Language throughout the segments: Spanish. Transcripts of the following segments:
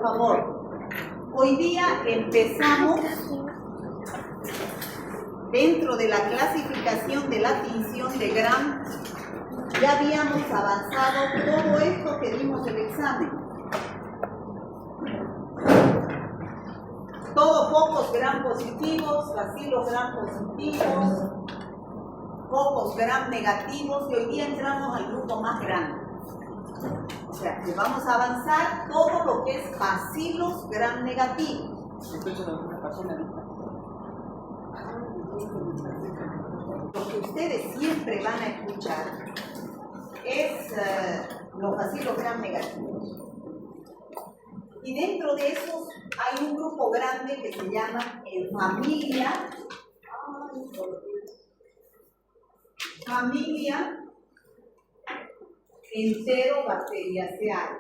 favor. Hoy día empezamos dentro de la clasificación de la tinción de Gram. Ya habíamos avanzado todo esto que dimos el examen. Todo pocos Gram positivos, bacilos Gram positivos, pocos Gram negativos, y hoy día entramos al grupo más grande. O sea, que vamos a avanzar todo lo que es bacilos Gram negativos. Lo que ustedes siempre van a escuchar es los bacilos Gram negativos. Y dentro de esos hay un grupo grande que se llama familia Enterobacteriaceae.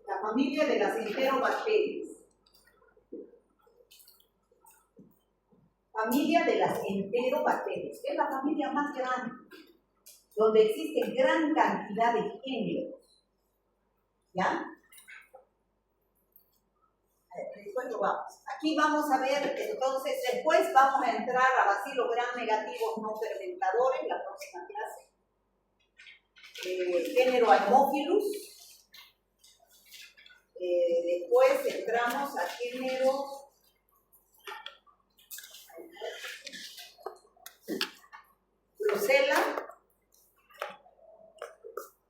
La familia de las enterobacterias. Familia de las enterobacterias, que es la familia más grande, donde existe gran cantidad de géneros. ¿Ya? Después lo vamos. Aquí vamos a ver, entonces, después vamos a entrar a bacilos Gram negativos no fermentadores, la próxima clase. Género Haemophilus. Después entramos a género Brucella.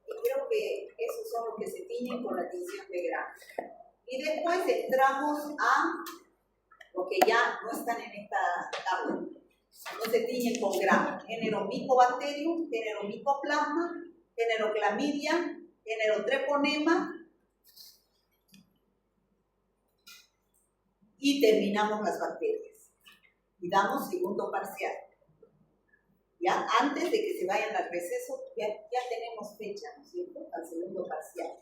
Y creo que esos son los que se tiñen con la tinción de Gram. Y después entramos a lo que ya no están en esta tabla. No se tiñen con Gram. Género Mycobacterium, género Mycoplasma, género Clamidia, género Treponema. Y terminamos las bacterias. Y damos segundo parcial. Ya antes de que se vayan al receso, ya tenemos fecha, ¿no es cierto?, al segundo parcial.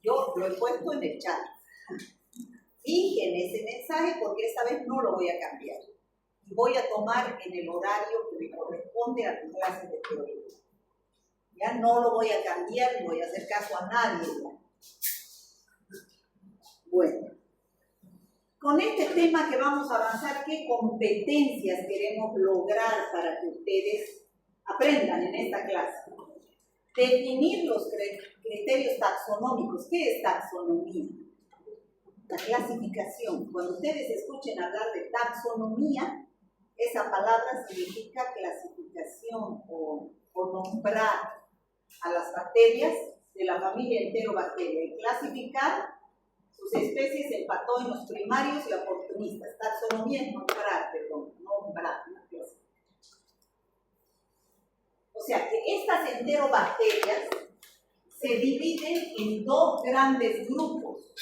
Yo lo he puesto en el chat. Fijen ese mensaje porque esta vez no lo voy a cambiar. Y voy a tomar en el horario que me corresponde a tu clase de teoría. Ya no lo voy a cambiar ni voy a hacer caso a nadie. Bueno, con este tema que vamos a avanzar, ¿qué competencias queremos lograr para que ustedes aprendan en esta clase? Definir los criterios taxonómicos. ¿Qué es taxonomía? La clasificación. Cuando ustedes escuchen hablar de taxonomía, esa palabra significa clasificación o nombrar a las bacterias de la familia Enterobacteria y clasificar sus especies en patógenos primarios y oportunistas. Taxonomía es nombrar. O sea que estas enterobacterias se dividen en dos grandes grupos.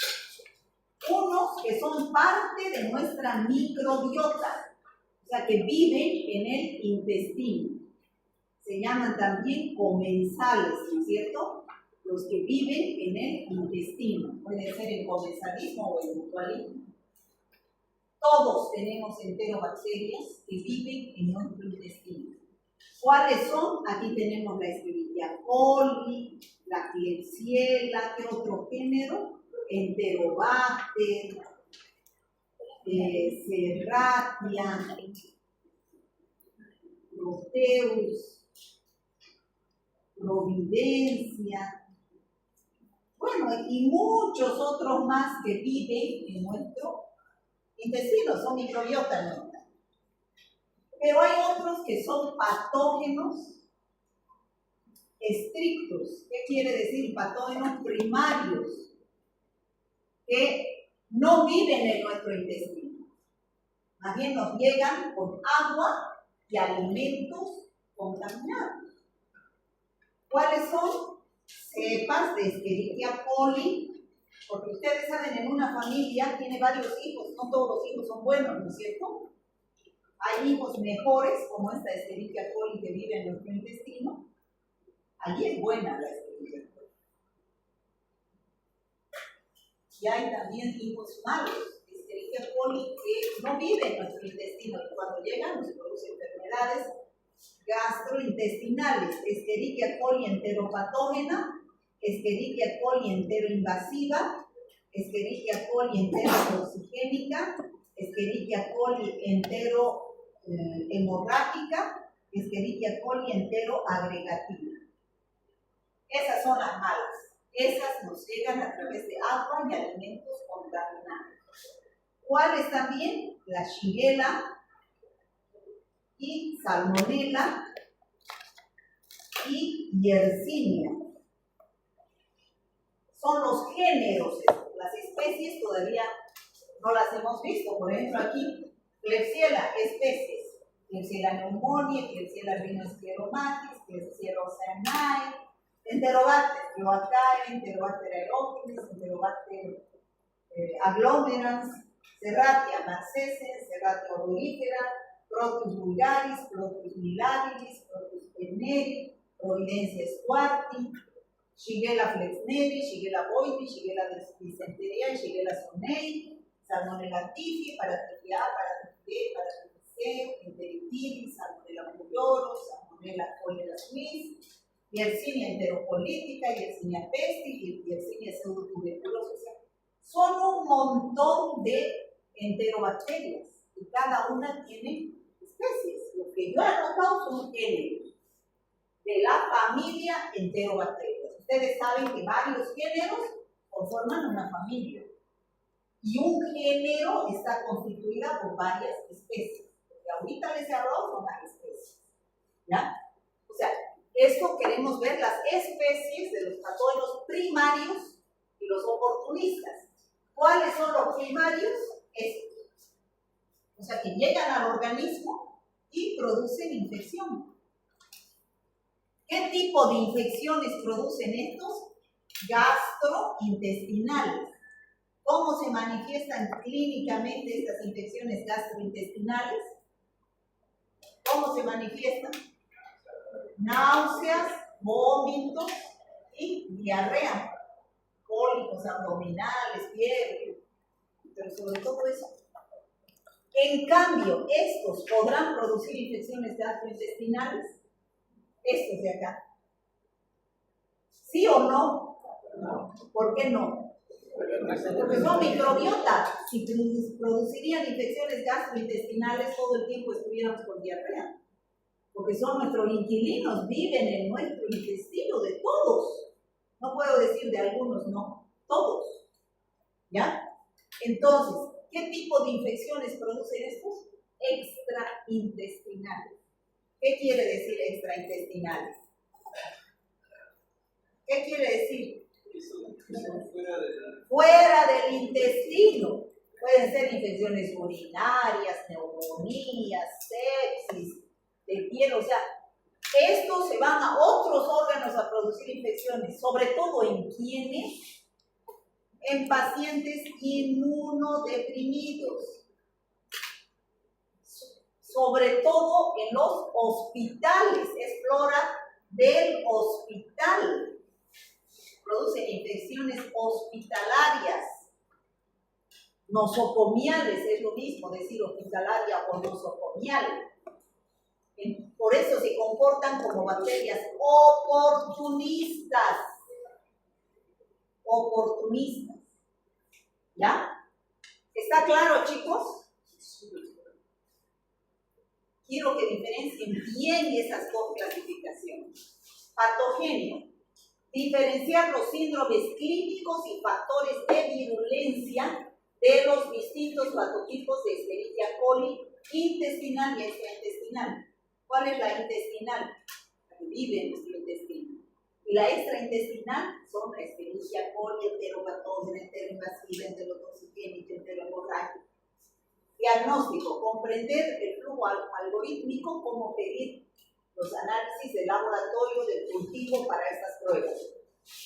Unos que son parte de nuestra microbiota, o sea que viven en el intestino. Se llaman también comensales, ¿no es cierto? Los que viven en el intestino. Puede ser en comensalismo o en mutualismo. Todos tenemos enterobacterias que viven en nuestro intestino. ¿Cuáles son? Aquí tenemos la Escherichia coli, la Klebsiella, ¿qué otro género? Enterobacter, Serratia, Proteus, Providencia, bueno, y muchos otros más que viven en nuestro intestino, son microbiotas, ¿no? Pero hay otros que son patógenos estrictos. ¿Qué quiere decir? Patógenos primarios, que no viven en nuestro intestino. Más bien nos llegan con agua y alimentos contaminados. ¿Cuáles son? Cepas de Escherichia coli, porque ustedes saben, en una familia tiene varios hijos, no todos los hijos son buenos, ¿no es cierto? Hay hijos mejores, como esta Escherichia coli que vive en nuestro intestino. Allí es buena la Escherichia coli. Y hay también hijos malos, Escherichia coli, que no viven en nuestro intestino y cuando llegan nos producen enfermedades gastrointestinales. Escherichia coli enteropatógena Escherichia coli enteroinvasiva, Escherichia coli enterotoxigénica, Escherichia coli hemorrágica, Escherichia coli enteroagregativa. Esas son las malas. Esas nos llegan a través de agua y alimentos contaminados. ¿Cuáles también? La Shigella y Salmonella y Yersinia. Son los géneros. Las especies todavía no las hemos visto. Por ejemplo, aquí, Klebsiella, especies. Klebsiella pneumoniae, Klebsiella rhinoschleromatis, Klebsiella oceanae, Enterobacter, Cloacae, Enterobacter aerogenes, Enterobacter aglomerans, Serratia marcescens, Serratia odorífera, Proteus vulgaris, Proteus milabilis, Proteus penneri, Providencia squarti, Shigella flexneri, Shigella boydii, Shigella dysenteriae, Shigella sonei, Salmonella tifi, Paratrechia A, Paratrechia B, Paratrechia C, Enteritidis, Salmonella puriorum, Salmonella cholera suis, Yersinia enteropolítica, Yersinia pestis, Yersinia pseudotuberculosa. O sea, son un montón de enterobacterias y cada una tiene especies. Lo que yo he anotado son géneros de la familia enterobacterias. Ustedes saben que varios géneros conforman una familia y un género está constituido por varias especies. Lo que ahorita les he hablado son las especies. ¿Ya? O sea, esto queremos ver las especies de los patógenos primarios y los oportunistas. ¿Cuáles son los primarios? Estos. O sea, que llegan al organismo y producen infección. ¿Qué tipo de infecciones producen estos? Gastrointestinales. ¿Cómo se manifiestan clínicamente estas infecciones gastrointestinales? ¿Cómo se manifiestan? Náuseas, vómitos y diarrea, cólicos abdominales, fiebre, pero sobre todo eso. En cambio, estos podrán producir infecciones gastrointestinales, estos de acá. ¿Sí o no? No. ¿Por qué no? Porque son microbiota. Si producirían infecciones gastrointestinales, todo el tiempo estuviéramos con diarrea. Porque son nuestros inquilinos, viven en nuestro intestino, de todos. No puedo decir de algunos, no, todos. ¿Ya? Entonces, ¿qué tipo de infecciones producen estos? Extraintestinales. ¿Qué quiere decir extraintestinales? ¿Qué quiere decir? Fuera del intestino. Pueden ser infecciones urinarias, neumonías, sepsis, de piel, o sea, estos se van a otros órganos a producir infecciones, sobre todo en quienes, en pacientes inmunodeprimidos, sobre todo en los hospitales, es flora del hospital, producen infecciones hospitalarias, nosocomiales, es lo mismo decir hospitalaria o nosocomial. Por eso se comportan como bacterias oportunistas. Oportunistas. ¿Ya? ¿Está claro, chicos? Quiero que diferencien bien esas dos clasificaciones. Patogenia. Diferenciar los síndromes clínicos y factores de virulencia de los distintos patotipos de Escherichia coli intestinal y extraintestinal. ¿Cuál es la intestinal? La que vive en nuestro intestino. Y la extraintestinal son la Escherichia coli, enteropatógena, enteroinvasiva, enterotoxigénica, enterohemorrágica. Diagnóstico: comprender el flujo algorítmico, cómo pedir los análisis de laboratorio del cultivo para estas pruebas.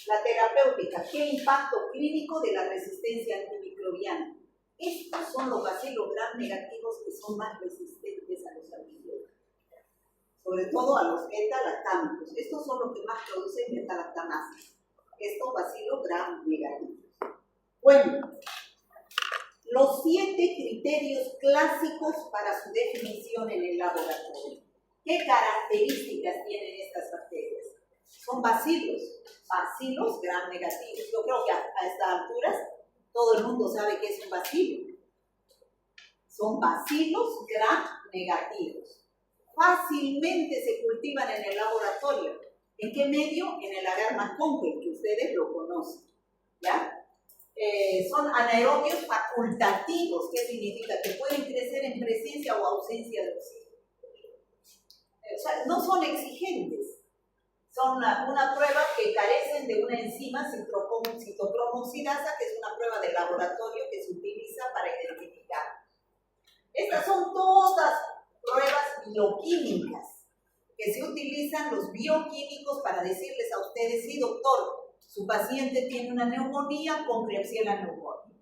La terapéutica: ¿qué impacto clínico de la resistencia antimicrobiana? Estos son los bacilos gram negativos que son más resistentes a los antibióticos, sobre todo a los beta-lactámicos. Estos son los que más producen beta-lactamasa. Estos bacilos gram negativos. Bueno, los 7 criterios clásicos para su definición en el laboratorio. ¿Qué características tienen estas bacterias? Son bacilos gram negativos. Yo creo que a estas alturas todo el mundo sabe que es un bacilo. Son bacilos gram negativos. Fácilmente se cultivan en el laboratorio. ¿En qué medio? En el agar Macconque, que ustedes lo conocen. ¿Ya? Son anaerobios facultativos. ¿Qué significa? Que pueden crecer en presencia o ausencia de oxígeno. O sea, no son exigentes. Son una prueba que carecen de una enzima citocromoxidasa, que es una prueba de laboratorio que se utiliza para identificar. Estas son todas pruebas bioquímicas que se utilizan los bioquímicos para decirles a ustedes, sí, doctor, su paciente tiene una neumonía con Klebsiella pneumoniae.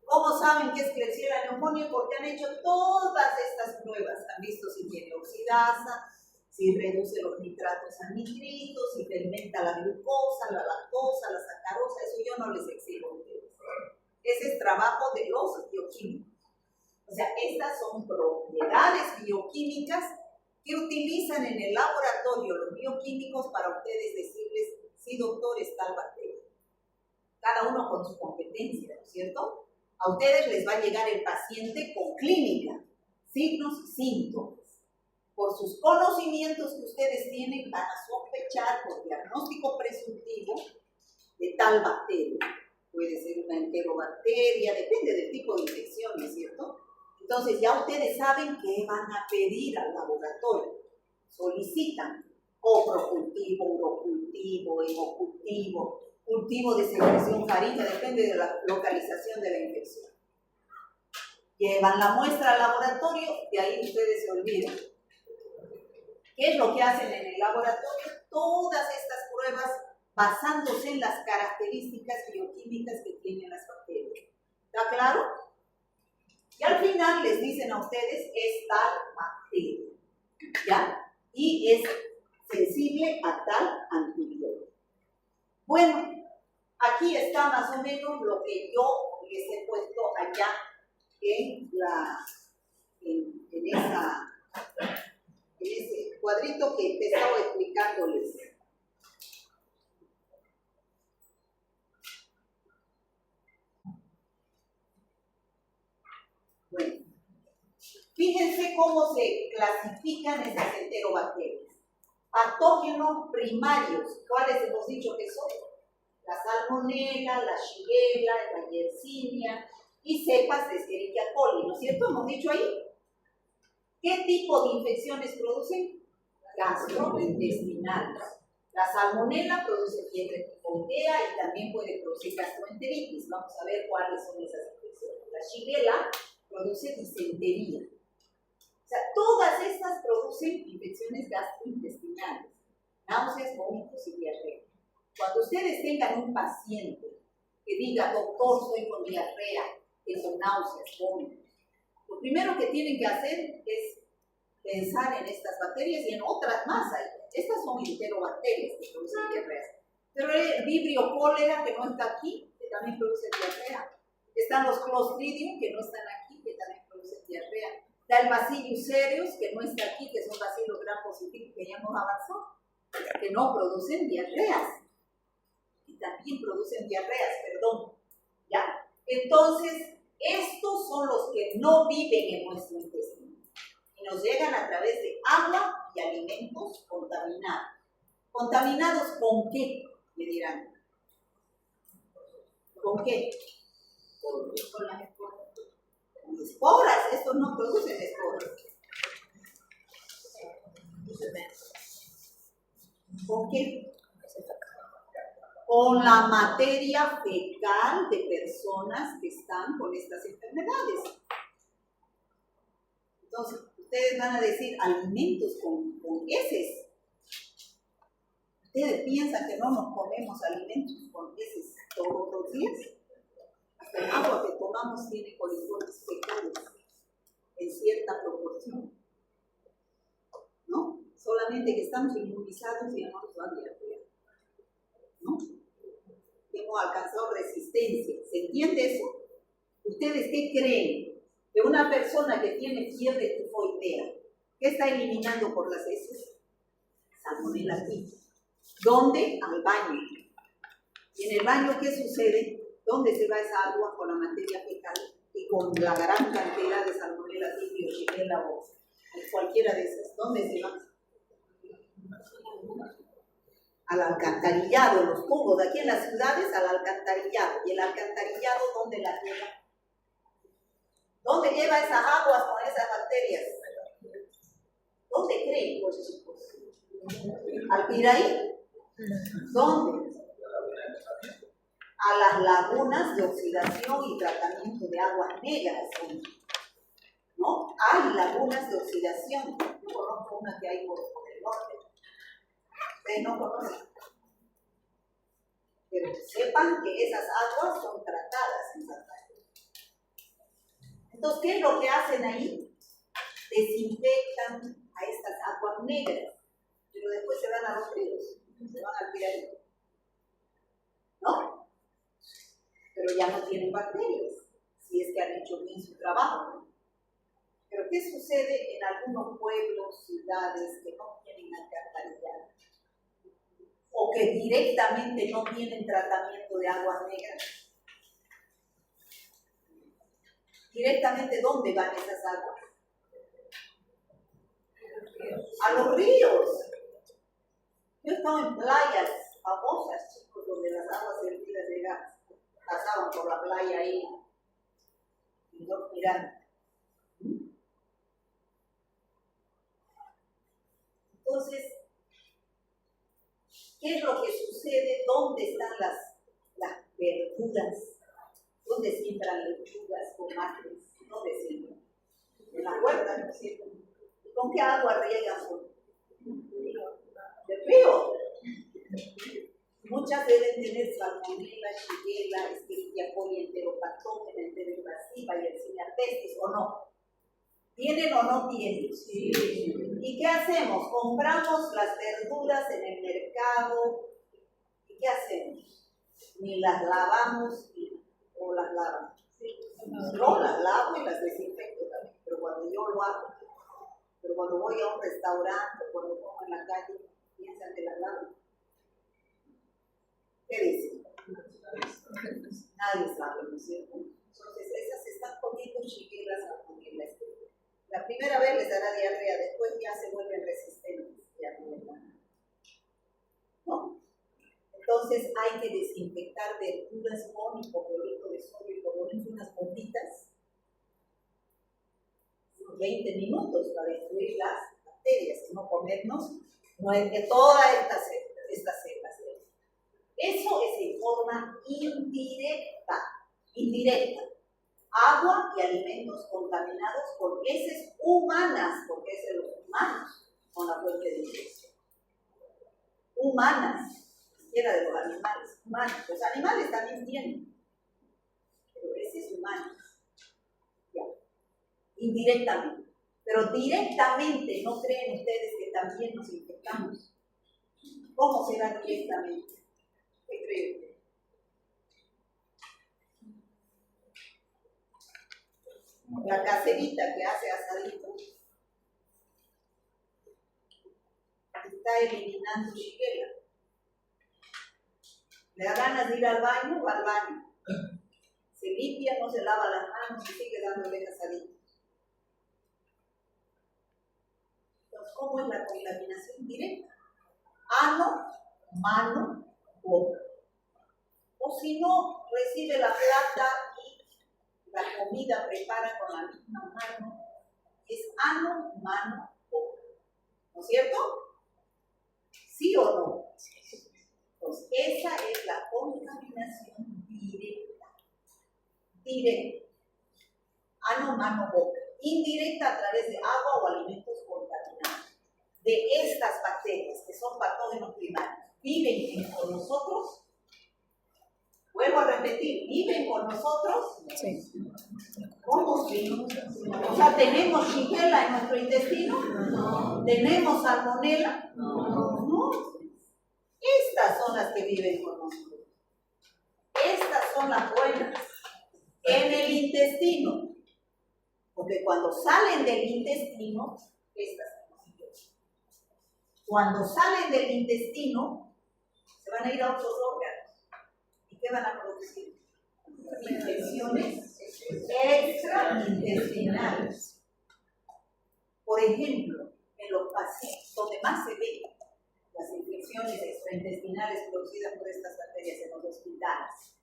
¿Cómo saben que es Klebsiella pneumoniae? Porque han hecho todas estas pruebas. Han visto si tiene oxidasa, si reduce los nitratos a nitritos, si fermenta la glucosa, la lactosa, la sacarosa. Eso yo no les exijo a ustedes. Ese es trabajo de los bioquímicos. O sea, estas son propiedades bioquímicas que utilizan en el laboratorio los bioquímicos para ustedes decirles, sí, doctor, es tal bacteria. Cada uno con su competencia, ¿no es cierto? A ustedes les va a llegar el paciente con clínica, signos y síntomas. Por sus conocimientos que ustedes tienen, van a sospechar por diagnóstico presuntivo de tal bacteria. Puede ser una enterobacteria, depende del tipo de infección, ¿no es cierto? Entonces ya ustedes saben qué van a pedir al laboratorio. Solicitan coprocultivo, urocultivo, hemocultivo, cultivo de secreción faríngea, depende de la localización de la infección. Llevan la muestra al laboratorio, de ahí ustedes se olvidan. ¿Qué es lo que hacen en el laboratorio? Todas estas pruebas basándose en las características bioquímicas que tienen las bacterias. ¿Está claro? Y al final les dicen a ustedes, es tal bacteria, ¿ya? Y es sensible a tal antibiótico. Bueno, aquí está más o menos lo que yo les he puesto allá en ese cuadrito que he estado explicándoles. Bueno, fíjense cómo se clasifican estas enterobacterias. Patógenos primarios, ¿cuáles hemos dicho que son? La salmonella, la shigella, la yersinia y cepas de Escherichia coli, ¿no es cierto? Hemos dicho ahí. ¿Qué tipo de infecciones producen? Gastrointestinales. La salmonella produce fiebre tifoidea y también puede producir gastroenteritis. Vamos a ver cuáles son esas infecciones. La shigella produce disentería. O sea, todas estas producen infecciones gastrointestinales, náuseas, vómitos y diarrea. Cuando ustedes tengan un paciente que diga, doctor, soy con diarrea, tengo náuseas, vómitos, lo primero que tienen que hacer es pensar en estas bacterias y en otras más. Estas son enterobacterias que producen diarreas. Pero el vibrio cólera, que no está aquí, que también produce diarrea. Están los Clostridium, que no están aquí, que también producen diarrea. Está el Bacillus cereus, que no está aquí, que son bacilos gram positivos, que ya hemos avanzado, que no producen diarreas. Y también producen diarreas, perdón. ¿Ya? Entonces, estos son los que no viven en nuestro intestino. Y nos llegan a través de agua y alimentos contaminados. ¿Contaminados con qué? Me dirán. ¿Con qué? Con las esporas. Con esporas, estos no producen esporas. ¿Con qué? Con la materia fecal de personas que están con estas enfermedades. Entonces, ustedes van a decir alimentos con heces. ¿Ustedes piensan que no nos comemos alimentos con heces todos los días? Hasta el agua que tomamos tiene coliformes fecales en cierta proporción. ¿No? Solamente que estamos inmunizados y no nos va a diarrea. ¿No? Hemos alcanzado resistencia. ¿Se entiende eso? ¿Ustedes qué creen? Que una persona que tiene fiebre tifoidea, ¿qué está eliminando por las heces? Salmonella typhi. ¿Dónde? Al baño. Y en el baño, ¿qué sucede? ¿Dónde se va esa agua con la materia fecal y con la gran cantidad de salmonella, tibio, shigella o cualquiera de esas? ¿Dónde se va? Al alcantarillado, los tubos de aquí en las ciudades, al alcantarillado. ¿Y el alcantarillado dónde la lleva? ¿Dónde lleva esas aguas con esas bacterias? ¿Dónde creen, pues, chicos? ¿Al Piraí? ¿Dónde? A las lagunas de oxidación y tratamiento de aguas negras, ¿no? Hay lagunas de oxidación. Yo conozco una que hay por el norte. Ustedes no conocen. Pero sepan que esas aguas son tratadas en Santa Cruz. Entonces, ¿qué es lo que hacen ahí? Desinfectan a estas aguas negras, pero después se van a los ríos, se van al Piraí, ¿no? Pero ya no tienen bacterias, si es que han hecho bien su trabajo. Pero ¿qué sucede en algunos pueblos, ciudades que no tienen alcantarillado? O que directamente no tienen tratamiento de aguas negras. ¿Directamente dónde van esas aguas? A los ríos. Yo he estado en playas famosas, chicos, donde las aguas servidas de gas pasaban por la playa ahí y no mirando. Entonces, ¿qué es lo que sucede? ¿Dónde están las verduras? ¿Dónde siembran lechugas, tomates? ¿Dónde siembran? En la huerta, ¿no es cierto? ¿Y con qué agua riegan? ¿Del río? Muchas deben tener salmonella, shigella, escherichia coli, enteropatógena, enteroinvasiva y Yersinia pestis, ¿o no? ¿Tienen o no tienen? Sí. ¿Y qué hacemos? Compramos las verduras en el mercado. ¿Y qué hacemos? Ni las lavamos o las lavamos. No, las lavo y las desinfecto también, pero cuando yo lo hago. Pero cuando voy a un restaurante o cuando como en la calle, piensan que las lavo. ¿Qué dicen? Nadie sabe, ¿no es cierto? Entonces, esas están comiendo shigella, salmonella. La primera vez les dará diarrea, después ya se vuelven resistentes. Ya ¿no? Entonces, hay que desinfectar verduras con hipoclorito de sodio y por lo menos unas bombitas, 20 minutos para destruir las bacterias, no comernos todas estas cepas. Eso es en forma indirecta. Agua y alimentos contaminados por heces humanas, porque es de los humanos con la fuente de infección. Humanas, ni siquiera de los animales, humanos. Los animales también tienen, pero heces humanas. Ya. Indirectamente. Pero directamente, ¿no creen ustedes que también nos infectamos? ¿Cómo será directamente? ¿Qué creen ustedes? La caserita que hace asadito está eliminando shigella. Le da ganas de ir al baño, va al baño. Se limpia, no se lava las manos y sigue dándole asadito. Entonces, ¿cómo es la contaminación directa? Ano, mano, boca. O si no, recibe la plata y la comida prepara con la misma mano. Es ano, mano, boca. ¿No es cierto? ¿Sí o no? Entonces, esa es la contaminación directa. Directa. Ano, mano, boca. Indirecta a través de agua o alimentos contaminados. De estas bacterias, que son patógenos primarios, ¿viven con nosotros? Vuelvo a repetir, ¿viven con nosotros? Sí. ¿Cómo sí? O sea, ¿tenemos shigella en nuestro intestino? No. ¿Tenemos salmonella? No. Estas son las que viven con nosotros. Estas son las buenas. En el intestino. Porque cuando salen del intestino, estas son las buenas. Cuando salen del intestino, van a ir a otros órganos. ¿Y qué van a producir? Infecciones extraintestinales. Por ejemplo, en los pacientes donde más se ven las infecciones extraintestinales producidas por estas bacterias en los hospitales.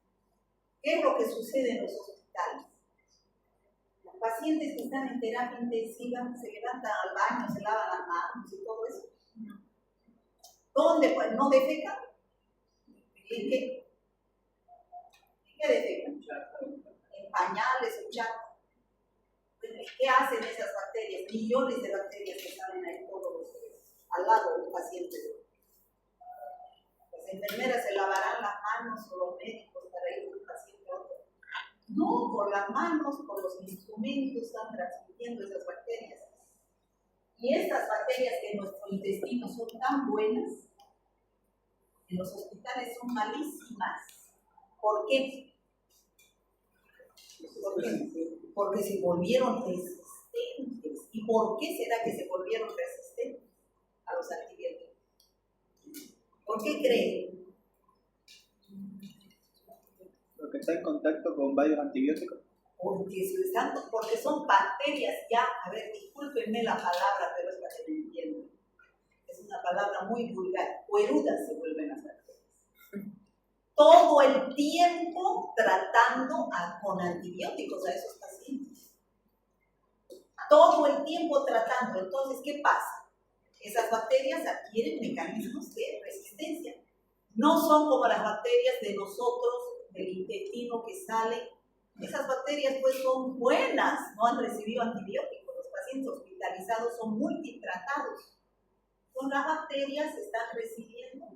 ¿Qué es lo que sucede en los hospitales? Los pacientes que están en terapia intensiva se levantan al baño, se lavan las manos y todo eso. ¿Dónde? Pues no defecan. ¿En qué? ¿En qué defecan? En pañales o chato. ¿Qué hacen esas bacterias? Millones de bacterias que salen ahí todos los días, al lado del paciente. Las enfermeras se lavarán las manos o los médicos para ir de un paciente a otro. No, por las manos, por los instrumentos están transmitiendo esas bacterias. Y estas bacterias que en nuestro intestino son tan buenas, en los hospitales son malísimas. ¿Por qué? Porque se volvieron resistentes. ¿Y por qué será que se volvieron resistentes a los antibióticos? ¿Por qué creen? Porque está en contacto con varios antibióticos. Porque son bacterias ya, a ver, discúlpenme la palabra, pero es para que me entiendan. Es una palabra muy vulgar. Cuerudas se vuelven las bacterias. Todo el tiempo tratando con antibióticos a esos pacientes. Todo el tiempo tratando. Entonces, ¿qué pasa? Esas bacterias adquieren mecanismos de resistencia. No son como las bacterias de nosotros, del intestino que salen. Esas bacterias pues son buenas, no han recibido antibióticos. Los pacientes hospitalizados son multitratados. Son las bacterias que están recibiendo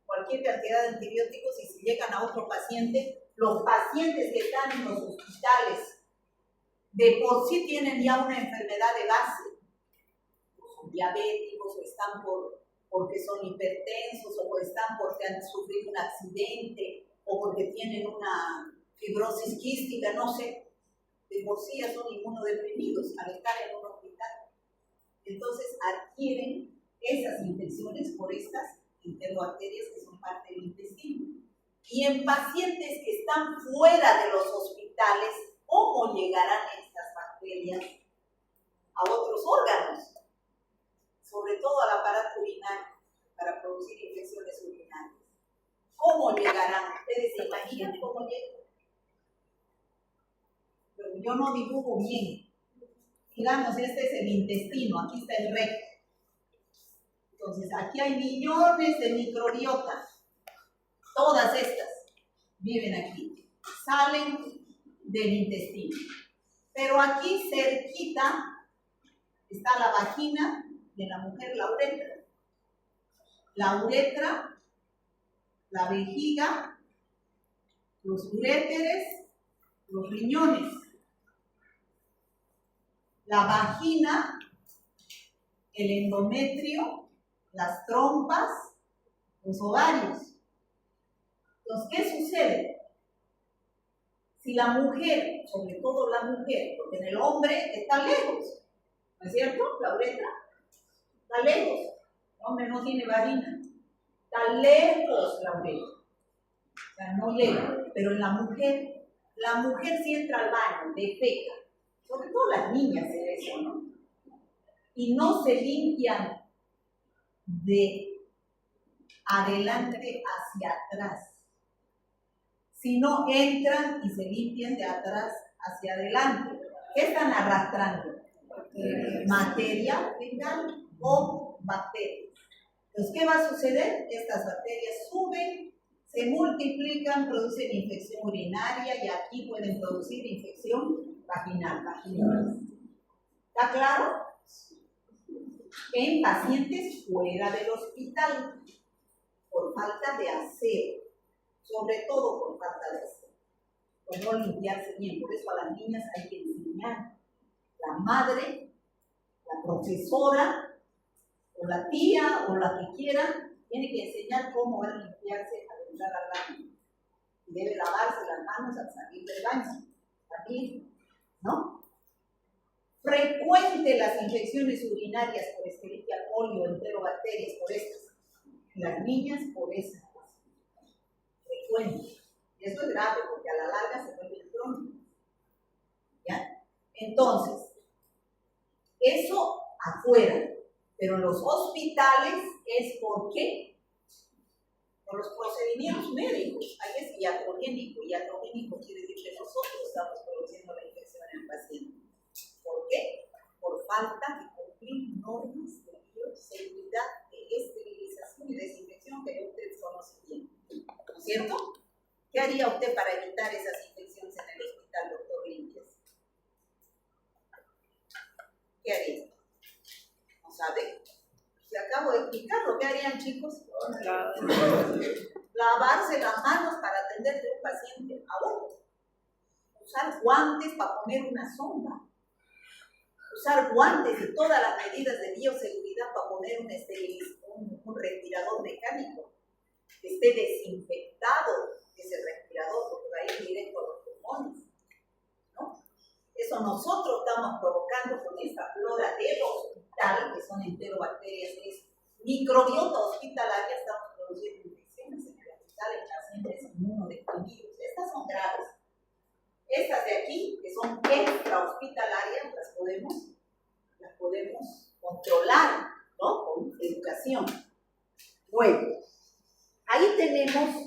cualquier cantidad de antibióticos y si llegan a otro paciente, los pacientes que están en los hospitales de por sí tienen ya una enfermedad de base, son diabéticos o están porque son hipertensos o están porque han sufrido un accidente o porque tienen una fibrosis quística, no sé, de por sí ya son inmunodeprimidos al estar en un hospital. Entonces adquieren esas infecciones por estas enterobacterias que son parte del intestino. Y en pacientes que están fuera de los hospitales, ¿cómo llegarán estas bacterias a otros órganos? Sobre todo al aparato urinario, para producir infecciones urinarias. ¿Cómo llegarán? ¿Ustedes se imaginan cómo llegan? Pero yo no dibujo bien. Digamos, este es el intestino, aquí está el recto. Entonces, aquí hay millones de microbiotas. Todas estas viven aquí. Salen del intestino. Pero aquí cerquita está la vagina de la mujer, la uretra. La uretra, la vejiga, los uréteres, los riñones. La vagina, el endometrio, las trompas, los ovarios. Entonces, ¿qué sucede? Si la mujer, sobre todo la mujer, porque en el hombre está lejos, ¿no es cierto? La uretra está lejos. El hombre no tiene vagina. Está lejos la uretra. O sea, no llega. Pero en la mujer sí entra al baño, defeca. Sobre todo las niñas se ve eso, ¿no? Y no se limpian de adelante hacia atrás, sino entran y se limpian de atrás hacia adelante. ¿Qué están arrastrando? Materia fecal o bacterias. Entonces, ¿qué va a suceder? Estas bacterias suben, se multiplican, producen infección urinaria y aquí pueden producir infección vaginal. ¿Está claro? En pacientes fuera del hospital, por falta de aseo, sobre todo por falta de aseo, por no limpiarse bien. Por eso a las niñas hay que enseñar. La madre, la profesora, o la tía, o la que quiera, tiene que enseñar cómo va a limpiarse al entrar al baño. Y debe lavarse las manos al salir del baño, también, ¿no? Frecuente las infecciones urinarias por Escherichia coli o enterobacterias, por estas. Las niñas por esas. frecuente. Y esto es grave porque a la larga se vuelve crónico. ¿Ya? Entonces, eso afuera, pero en los hospitales es ¿por qué? Por los procedimientos médicos. Ahí es iatrogénico. Iatrogénico quiere decir que nosotros estamos produciendo la infección en el paciente. ¿Por qué? Por falta de cumplir normas de bioseguridad, de esterilización y desinfección que ustedes conocen bien. ¿No es cierto? ¿Qué haría usted para evitar esas infecciones en el hospital, doctor Limpias? ¿Qué haría? ¿No sabe? Se acabo de explicarlo. ¿Qué harían, chicos? Lavarse las manos para atender a un paciente a otro. Usar guantes para poner una sonda. Usar guantes y todas las medidas de bioseguridad para poner un respirador mecánico. Que esté desinfectado ese respirador, porque va a ir directo a los pulmones. ¿No? Eso nosotros estamos provocando con esta flora del hospital, que son enterobacterias, que es microbiota hospitalaria, estamos produciendo infecciones en el hospital en pacientes inmunodeprimidos. Estas son graves. Estas de aquí, que son extrahospitalarias, las podemos controlar, ¿no? Con educación. Bueno, ahí tenemos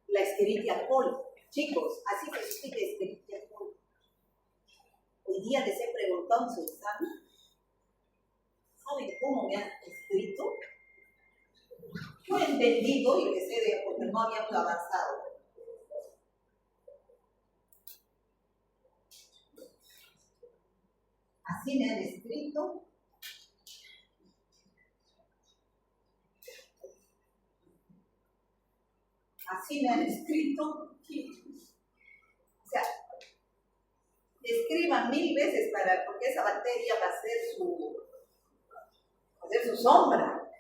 la Escherichia coli. Chicos, así que explique Escherichia coli. Hoy día les he preguntado en su examen, ¿saben cómo me han escrito? Yo he entendido y les he de, porque no habíamos avanzado. Así me han escrito. Así me han escrito. O sea, escriban 1000 veces porque esa bacteria va a ser su sombra.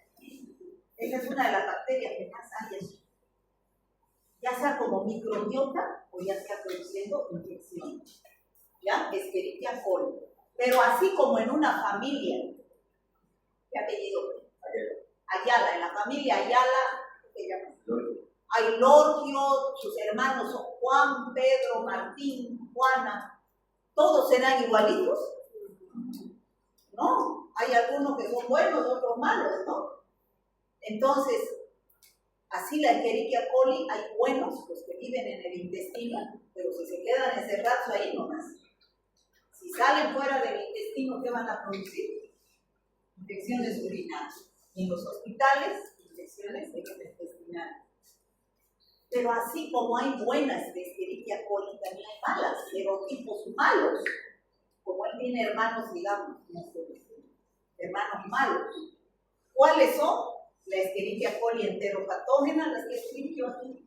Esa es una de las bacterias que más hay allí. Ya sea como microbiota o ya sea produciendo infección. ¿Ya? Escherichia coli. Pero así como en una familia, ¿qué apellido? Ayala, en la familia Ayala, ¿qué se llama? Hay Lorgio, sus hermanos son Juan, Pedro, Martín, Juana. ¿Todos serán igualitos? No, hay algunos que son buenos, otros malos, ¿no? Entonces, así la Escherichia coli, hay buenos, los que viven en el intestino, pero si se quedan encerrados ahí nomás. Si salen fuera del intestino, ¿qué van a producir? Infecciones urinarias. Y en los hospitales, infecciones intestinales. Pero así como hay buenas de Escherichia coli, también hay malas, serotipos malos. Como él tiene hermanos, digamos, hermanos malos. ¿Cuáles son? La Escherichia coli enteropatógena, las que escribí yo aquí.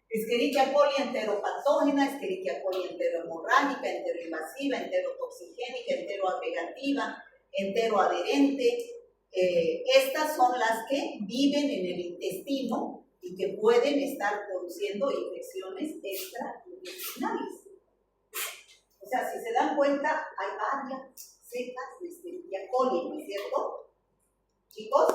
Escherichia coli enteropatógena, Escherichia coli enterohemorrágica, enteroinvasiva, enterotoxigénica, enteroagregativa, enteroadherente. Estas son las que viven en el intestino y que pueden estar produciendo infecciones extraintestinales. O sea, si se dan cuenta, hay varias cepas de Escherichia coli, ¿no es cierto? Chicos,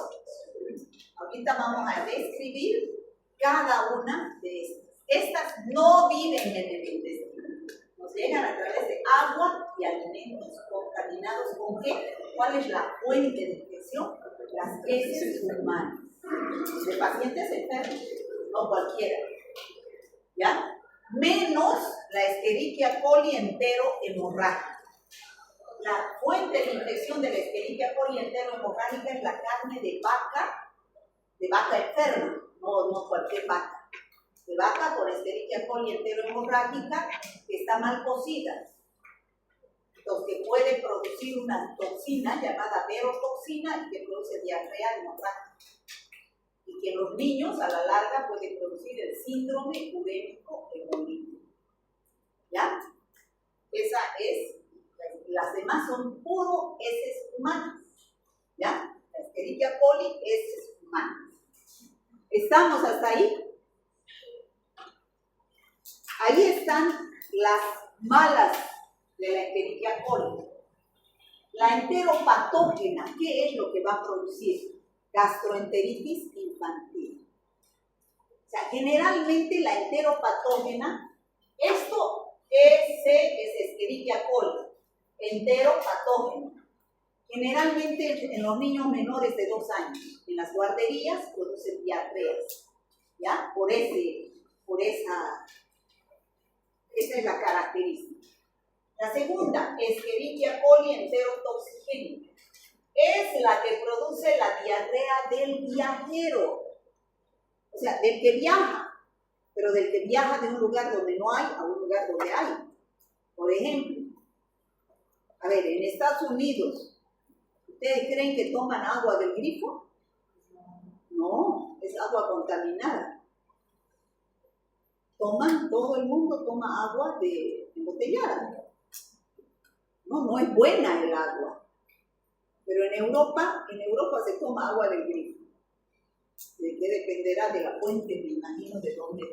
ahorita vamos a describir cada una de estas. Estas no viven en el intestino. Nos llegan a través de agua y alimentos contaminados con ¿qué? ¿Cuál es la fuente de infección? Las heces humanas. De pacientes enfermos, no cualquiera. ¿Ya? Menos la Escherichia coli enterohemorrágica. La fuente de infección de la Escherichia coli enterohemorrágica es la carne de vaca enferma, no cualquier vaca. De vaca con Escherichia coli enterohemorrágica que está mal cocida. Entonces, que puede producir una toxina llamada verotoxina y que produce diarrea hemorrágica. Y que en los niños a la larga puede producir el síndrome urémico hemolítico. ¿Ya? Esa es, las demás son puro heces humanas. ¿Ya? La Escherichia coli, heces humanas. ¿Estamos hasta ahí? Ahí están las malas de la Escherichia coli. La enteropatógena, ¿qué es lo que va a producir? Gastroenteritis infantil. sea, generalmente la enteropatógena, esto es Escherichia coli, enteropatógena. Generalmente en los niños menores de 2 años, en las guarderías, producen diarreas, ¿ya? Esa es la característica. La segunda, Escherichia coli enterotoxigénica, es la que produce la diarrea del viajero, o sea, del que viaja, pero del que viaja de un lugar donde no hay a un lugar donde hay. Por ejemplo, a ver, en Estados Unidos, ¿ustedes creen que toman agua del grifo? No, es agua contaminada. Todo el mundo toma agua embotellada. No es buena el agua. Pero en Europa se toma agua del grifo. ¿De qué dependerá? De la fuente, me imagino, de dónde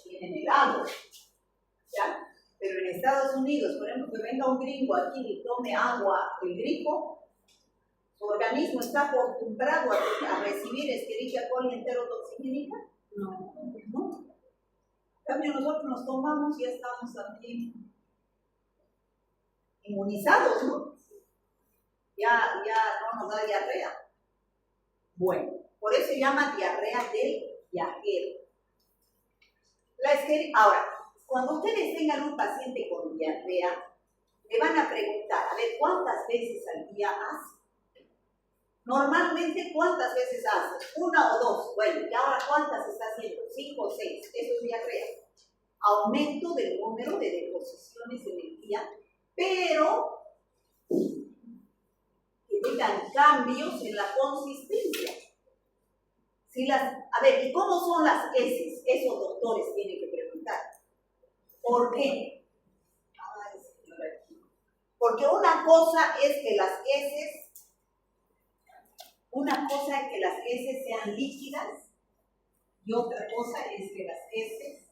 tienen el agua. ¿Ya? Pero en Estados Unidos, por ejemplo, que venga un gringo aquí y tome agua del grifo, su organismo está acostumbrado a recibir Escherichia coli enterotoxigénica. No. En cambio, nosotros nos tomamos y ya estamos también inmunizados, ¿no? Ya no nos da diarrea. Bueno, por eso se llama diarrea del viajero. Ahora, cuando ustedes tengan un paciente con diarrea, le van a preguntar, a ver, ¿cuántas veces al día hace? Normalmente, ¿cuántas veces hace? 1 o 2. Bueno, ¿y ahora cuántas está haciendo? 5 o 6. Eso es diarrea. Aumento del número de deposiciones en el día, pero que tengan cambios en la consistencia. A ver, ¿y cómo son las heces? Esos doctores tienen que preguntar. ¿Por qué? Porque una cosa es que las heces sean líquidas y otra cosa es que las heces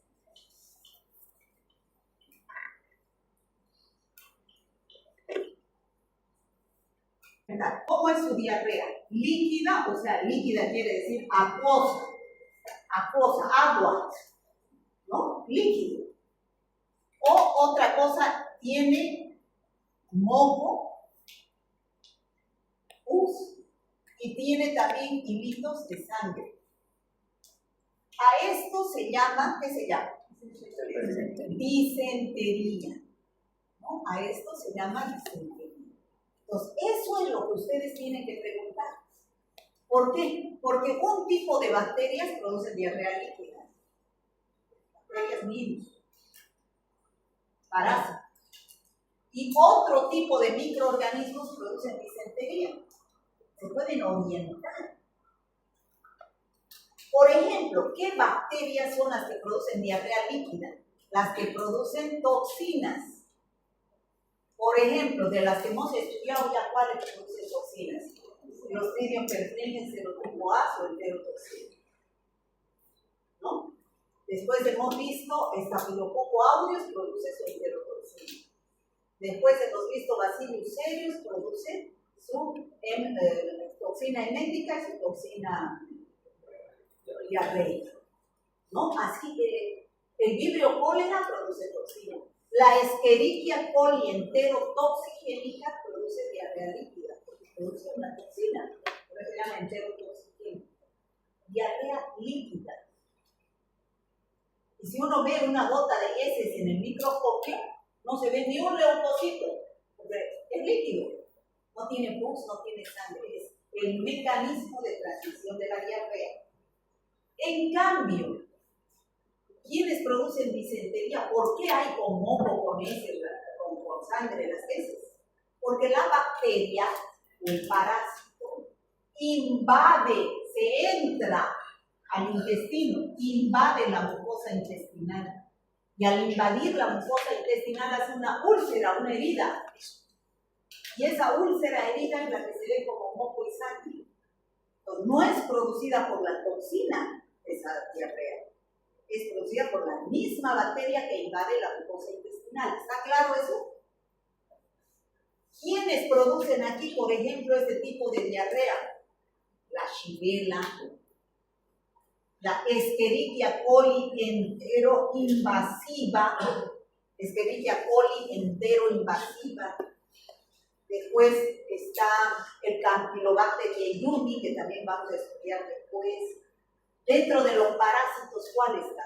¿cómo es su diarrea? Líquida, o sea, líquida quiere decir acuosa, agua, ¿no? Líquido. O otra cosa, tiene moco, pus, y tiene también hilitos de sangre. A esto se llama, ¿qué se llama? Disentería. ¿No? A esto se llama disentería. Entonces, eso es lo que ustedes tienen que preguntar. ¿Por qué? Porque un tipo de bacterias producen diarrea líquida. Bacterias virus, parásitos. Y otro tipo de microorganismos producen disentería. Se pueden orientar. Por ejemplo, ¿qué bacterias son las que producen diarrea líquida? Las que producen toxinas. Por ejemplo, de las que hemos estudiado ya, ¿cuáles producen toxinas? Clostridium perfringens, serotipo A o enterotoxina. ¿No? Después hemos visto Staphylococcus aureus, produce su enterotoxina. Después hemos visto Bacillus cereus, produce su toxina emética y su toxina diarreica. ¿No? Así que el Vibrio cólera produce toxina. La Escherichia coli enterotoxigénica produce diarrea líquida, porque produce una toxina, por eso se llama enterotoxigénica. Diarrea líquida. Y si uno ve una gota de heces en el microscopio, no se ve ni un leucocito, porque es líquido. No tiene pus, no tiene sangre, es el mecanismo de transmisión de la diarrea. En cambio, ¿quiénes producen disentería? ¿Por qué hay con moco, con heces, con sangre las heces? Porque la bacteria, el parásito, se entra al intestino, invade la mucosa intestinal. Y al invadir la mucosa intestinal hace una úlcera, una herida. Y esa úlcera herida es la que se ve como moco y sangre. Entonces, no es producida por la toxina, esa diarrea. Es producida por la misma bacteria que invade la mucosa intestinal. ¿Está claro eso? ¿Quiénes producen aquí, por ejemplo, este tipo de diarrea? La Shigella, la Escherichia coli enteroinvasiva, Escherichia coli enteroinvasiva. Después está el Campylobacter jejuni, que también vamos a estudiar después. Dentro de los parásitos, ¿cuál está?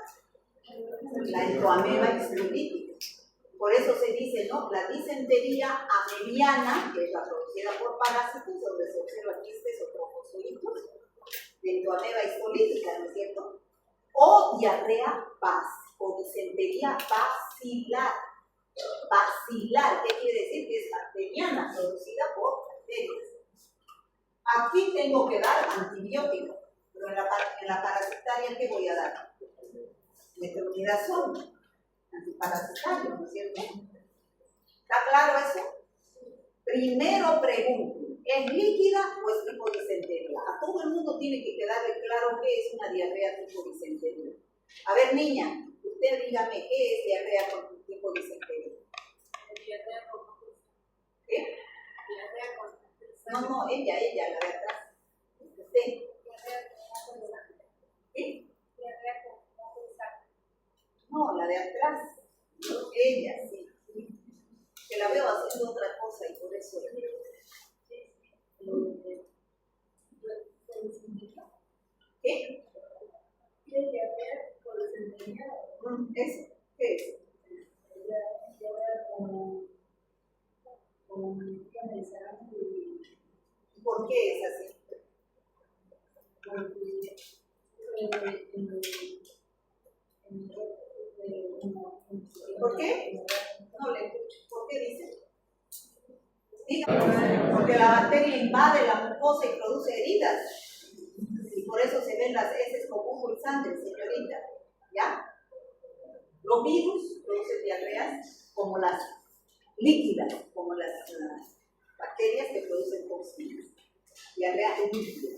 La entoameba histriolítica. Por eso se dice, ¿no? La disentería ameliana, que es la producida por parásitos, donde se observa quistes o trofozoitos, de entoameba histriolítica, ¿no es cierto? O diarrea o disentería basilar. Basilar, ¿qué quiere decir? Que es bacteriana, producida por bacterias. Aquí tengo que dar antibiótico, pero en la parasitaria, ¿qué voy a dar? Metronidazol, antiparasitario, ¿no es cierto? ¿Está claro eso? Primero pregunto, ¿es líquida o es tipo disentería? A todo el mundo tiene que quedarle claro qué es una diarrea tipo disentería. A ver, niña, usted dígame, ¿qué es diarrea con tipo disentería? ¿Qué? No, ella, la de atrás. ¿Usted? ¿Qué? No, la de atrás. Ella, sí. Que la veo haciendo otra cosa y por eso. ¿Qué? ¿Eso? ¿Qué es? ¿Por qué es así? ¿Por qué? No le escucho. ¿Por qué dice? Dígame. Porque la bacteria invade la mucosa y produce heridas. Y por eso se ven las heces con humo y sangre, señorita. ¿Ya? Los virus producen diarreas como las líquidas, como las bacterias que producen toxinas. Diarrea líquida.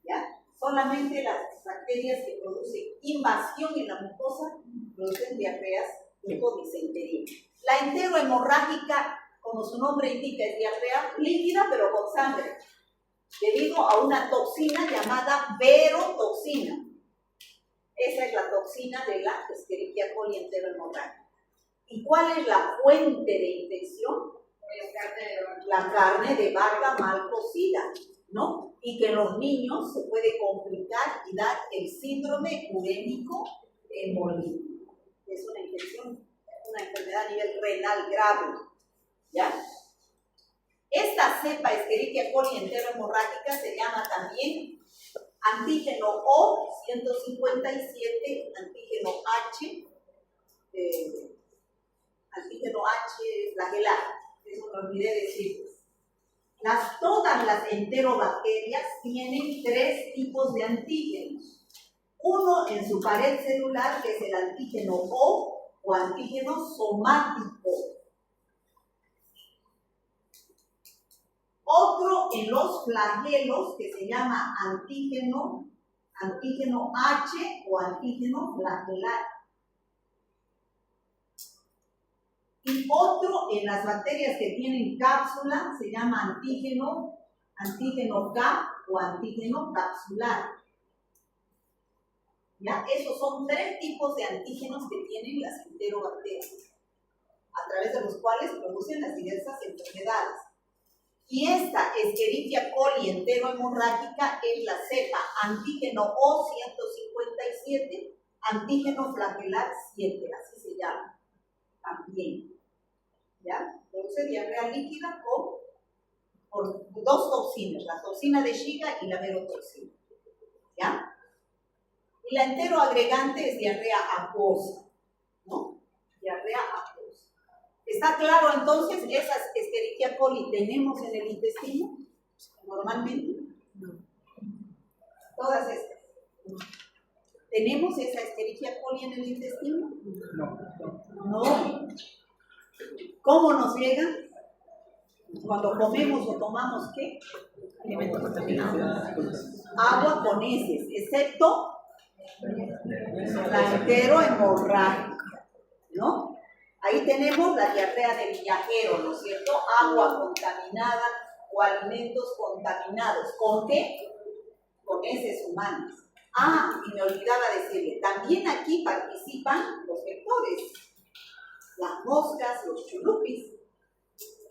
¿Ya? Solamente las bacterias que producen invasión en la mucosa producen diarreas tipo disentería. La enterohemorrágica, como su nombre indica, es diarrea líquida pero con sangre, debido a una toxina llamada verotoxina. Esa es la toxina de la Escherichia coli enterohemorrágica. ¿Y cuál es la fuente de infección? La carne de vaca mal cocida, ¿no? Y que en los niños se puede complicar y dar el síndrome urémico hemolítico. Es una infección, una enfermedad a nivel renal grave, ¿ya? Esta cepa Escherichia coli enterohemorrágica se llama también antígeno O 157, antígeno H, antígeno H flagelar, eso me olvidé decirles. Todas las enterobacterias tienen 3 tipos de antígenos. Uno en su pared celular, que es el antígeno O antígeno somático. Otro en los flagelos, que se llama antígeno H o antígeno flagelar. Y otro en las bacterias que tienen cápsula se llama antígeno K o antígeno capsular. ¿Ya? Esos son 3 tipos de antígenos que tienen las enterobacterias, a través de los cuales producen las diversas enfermedades. Y esta Escherichia coli enterohemorrágica es la cepa antígeno O 157, antígeno flagelar 7, así se llama también. ¿Ya? Produce diarrea líquida por 2 toxinas, la toxina de Shiga y la verotoxina. ¿Ya? Y la enteroagregante es diarrea acuosa, ¿no? Diarrea acuosa. ¿Está claro entonces? ¿Esas Escherichia coli tenemos en el intestino? Normalmente. No. Todas estas. ¿Tenemos esa Escherichia coli en el intestino? No. ¿Cómo nos llegan? Cuando comemos o tomamos, ¿qué? Alimentos contaminados. Agua con heces, excepto la enterohemorrágica, ¿no? Ahí tenemos la diarrea del viajero, ¿no es cierto? Agua contaminada o alimentos contaminados. ¿Con qué? Con heces humanas. Ah, y me olvidaba decirle, también aquí participan los vectores, las moscas, los chulupis.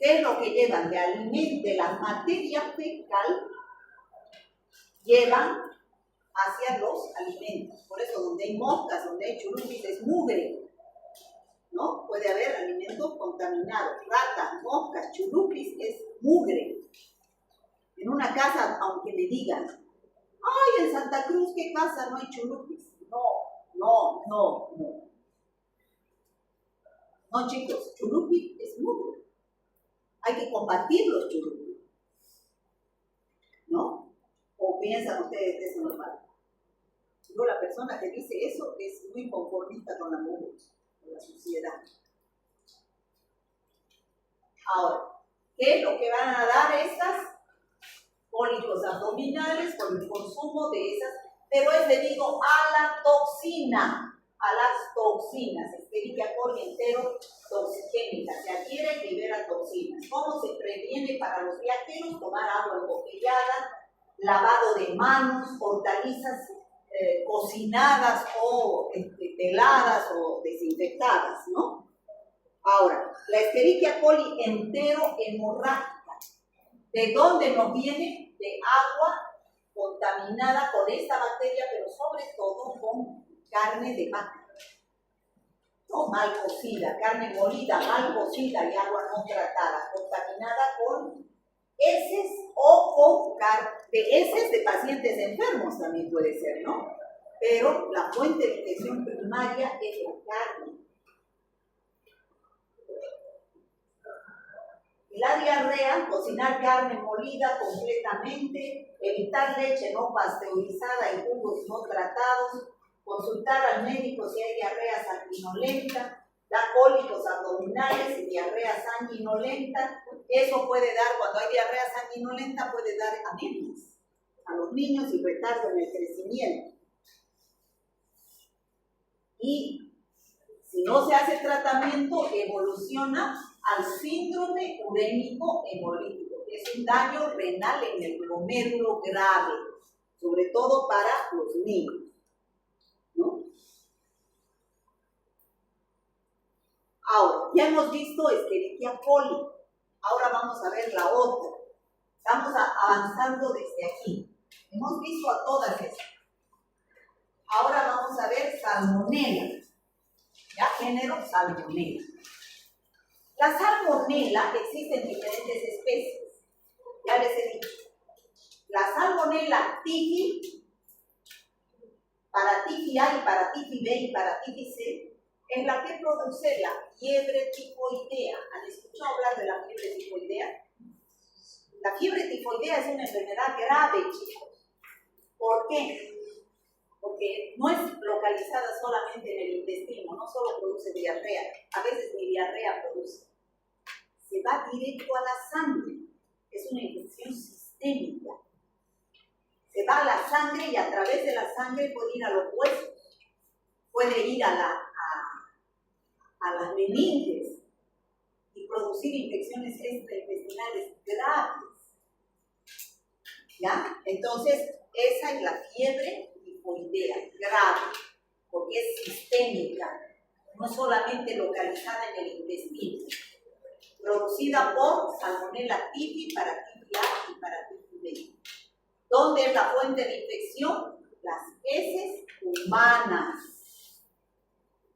¿Qué es lo que llevan? De la materia fecal, llevan hacia los alimentos. Por eso, donde hay moscas, donde hay chulupis, es mugre. ¿No? Puede haber alimentos contaminados, ratas, moscas, chulupis, es mugre. En una casa, aunque me digan, ay, en Santa Cruz, ¿qué casa? No hay chulupis. No, chicos, chulupis es mugre. Hay que combatir los chulupis. ¿No? ¿O piensan ustedes que eso es normal? Yo, la persona que dice eso es muy conformista con la mugre, con la suciedad. Ahora, ¿qué es lo que van a dar estas? Cólicos abdominales por el consumo de esas, pero es debido a la toxina, a las toxinas. Escherichia coli entero toxigénica, se adhiere y libera toxinas. ¿Cómo se previene para los viajeros? Tomar agua embotellada, lavado de manos, hortalizas cocinadas o peladas o desinfectadas, ¿no? Ahora, la Escherichia coli entero hemorrágica, ¿de dónde nos viene? De agua contaminada con esta bacteria, pero sobre todo con carne de vaca, no mal cocida, carne molida, mal cocida y agua no tratada, contaminada con heces o con heces de pacientes enfermos también puede ser, ¿no? Pero la fuente de infección primaria es la carne. La diarrea, cocinar carne molida completamente, evitar leche no pasteurizada y jugos no tratados, consultar al médico si hay diarrea sanguinolenta, da cólicos abdominales y diarrea sanguinolenta. Eso puede dar, cuando hay diarrea sanguinolenta, puede dar anemias a los niños y retardo en el crecimiento. Y si no se hace tratamiento, evoluciona al síndrome urémico hemolítico, que es un daño renal en el glomérulo grave, sobre todo para los niños, ¿no? Ahora, ya hemos visto Escherichia coli, ahora vamos a ver la otra. Estamos avanzando desde aquí. Hemos visto a todas estas. Ahora vamos a ver Salmonella. Ya, género Salmonella. La Salmonella existe en diferentes especies. Ya les he dicho. La Salmonella typhi, Paratifi A y Paratifi B y Paratifi C, es la que produce la fiebre tifoidea. ¿Han escuchado hablar de la fiebre tifoidea? La fiebre tifoidea es una enfermedad grave, chicos. ¿Por qué? Porque no es localizada solamente en el intestino, no solo produce diarrea, a veces ni diarrea produce. Se va directo a la sangre, es una infección sistémica. Se va a la sangre y a través de la sangre puede ir a los huesos, puede ir a las meninges y producir infecciones extraintestinales graves. ¿Ya? Entonces, esa es la fiebre tifoidea, grave, porque es sistémica, no solamente localizada en el intestino, producida por Salmonella typhi, Paratifi A y Paratifi B. ¿Dónde es la fuente de infección? Las heces humanas.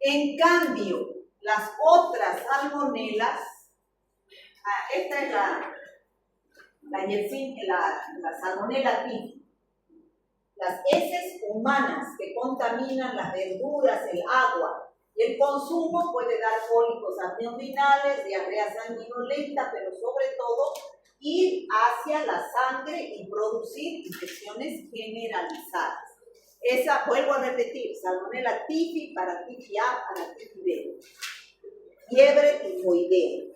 En cambio, las otras salmonelas, esta es la Salmonella typhi. Las heces humanas que contaminan las verduras, el agua y el consumo puede dar cólicos abdominales, diarrea sanguinolenta, pero sobre todo ir hacia la sangre y producir infecciones generalizadas. Esa, vuelvo a repetir, Salmonella typhi, Paratifi A, Paratifi B. Fiebre tifoidea.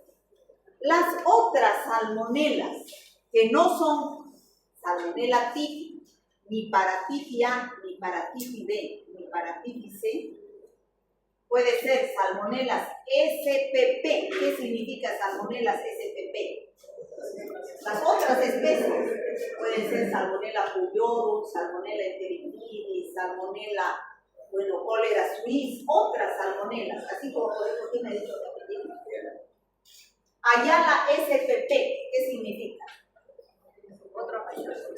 Las otras salmonelas que no son Salmonella typhi, ni Paratifi A, ni Paratifi B, ni Paratifi C, puede ser Salmonellas SPP. ¿Qué significa Salmonellas SPP? Las otras especies Pueden ser Salmonella pullorum, Salmonella enteritidis, Salmonella, bueno, cólera suis, otras salmonelas, así como por ejemplo, ¿qué me ha dicho de apellido? Ayala SPP, ¿qué significa?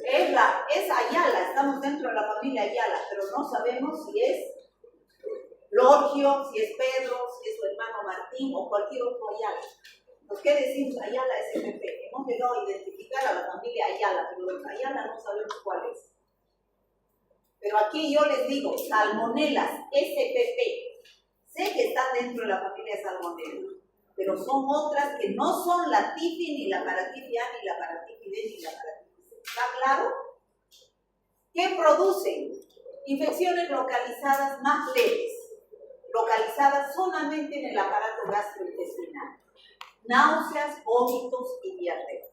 Es Ayala, estamos dentro de la familia Ayala, pero no sabemos si es Logio, si es Pedro, si es su hermano Martín o cualquier otro Ayala. ¿Por qué decimos Ayala SPP? Hemos llegado a identificar a la familia Ayala, pero los Ayala no sabemos cuál es. Pero aquí yo les digo, salmonelas SPP. Sé que están dentro de la familia Salmonella, pero son otras que no son la tifi, ni la paratifi A, ni la paratifi B, ni la paratifi C. ¿Está claro? ¿Qué producen? Infecciones localizadas más leves, localizadas solamente en el aparato gastrointestinal. Náuseas, vómitos y diarrea.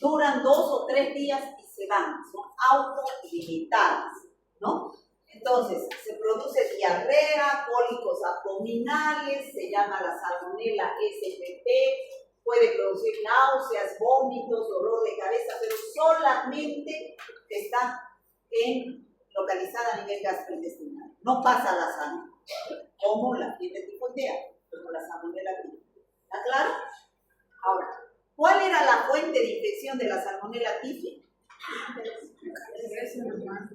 Duran 2 o 3 días y se van, son autolimitadas, ¿no? Entonces, se produce diarrea, cólicos abdominales, se llama la Salmonella SPP, puede producir náuseas, vómitos, dolor de cabeza, pero solamente está localizada a nivel gastrointestinal. No pasa a la sangre, como la fiebre tifoidea, como la Salmonella tifoidea. ¿Está claro? Ahora, ¿cuál era la fuente de infección de la Salmonella tifi?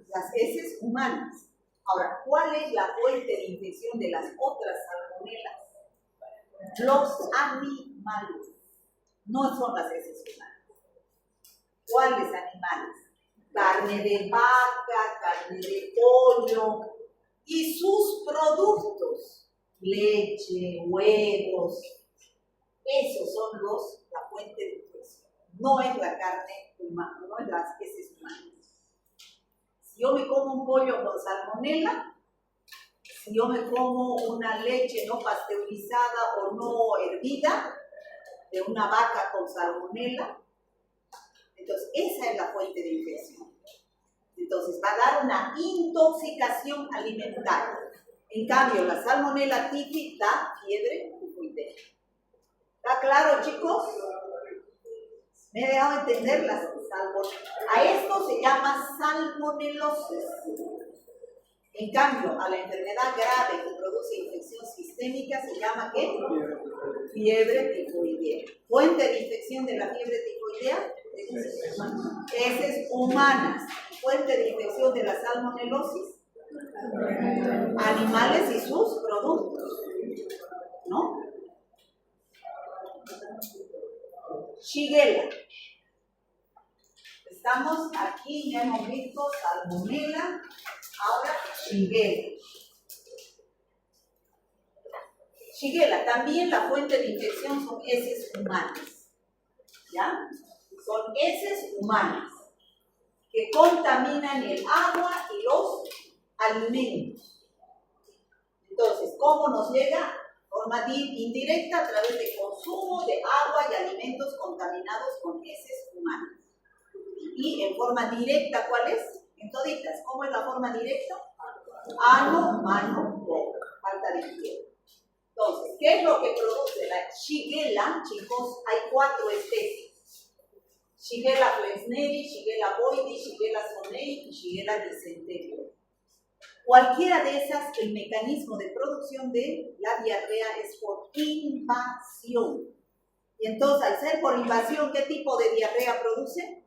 Las heces humanas. Ahora, ¿cuál es la fuente de infección de las otras salmonelas? Los animales. No son las heces humanas. ¿Cuáles animales? Carne de vaca, carne de pollo y sus productos. Leche, huevos. Esos son la fuente de infección. No es la carne humana, no es las heces humanas. Si yo me como un pollo con salmonela, si yo me como una leche no pasteurizada o no hervida de una vaca con salmonela, entonces esa es la fuente de infección. Entonces va a dar una intoxicación alimentaria. En cambio, la Salmonella tifi da fiebre tifoidea. ¿Está claro, chicos? Me he dejado entender las salmonelas. A esto se llama salmonelosis. En cambio, a la enfermedad grave que produce infección sistémica se llama ¿qué? Fiebre tifoidea. ¿Fuente de infección de la fiebre tifoidea? Heces humanas. ¿Fuente de infección de la salmonelosis? Animales y sus productos. ¿No? Shigella. Estamos aquí, ya hemos visto salmonella, ahora Shigella. Shigella, también la fuente de infección son heces humanas. ¿Ya? Son heces humanas que contaminan el agua y los alimentos. Entonces, ¿cómo nos llega? Forma indirecta a través del consumo de agua y alimentos contaminados con heces humanas. Y en forma directa, ¿cuál es? En toditas. ¿Cómo es la forma directa? Ano, mano, boca. Falta de higiene. Entonces, ¿qué es lo que produce la Shigella? Chicos, hay 4 especies. Shigella flexneri, Shigella boidi, Shigella sonei y Shigella dysenterio. Cualquiera de esas, el mecanismo de producción de la diarrea es por invasión. Y entonces, al ser por invasión, ¿qué tipo de diarrea produce?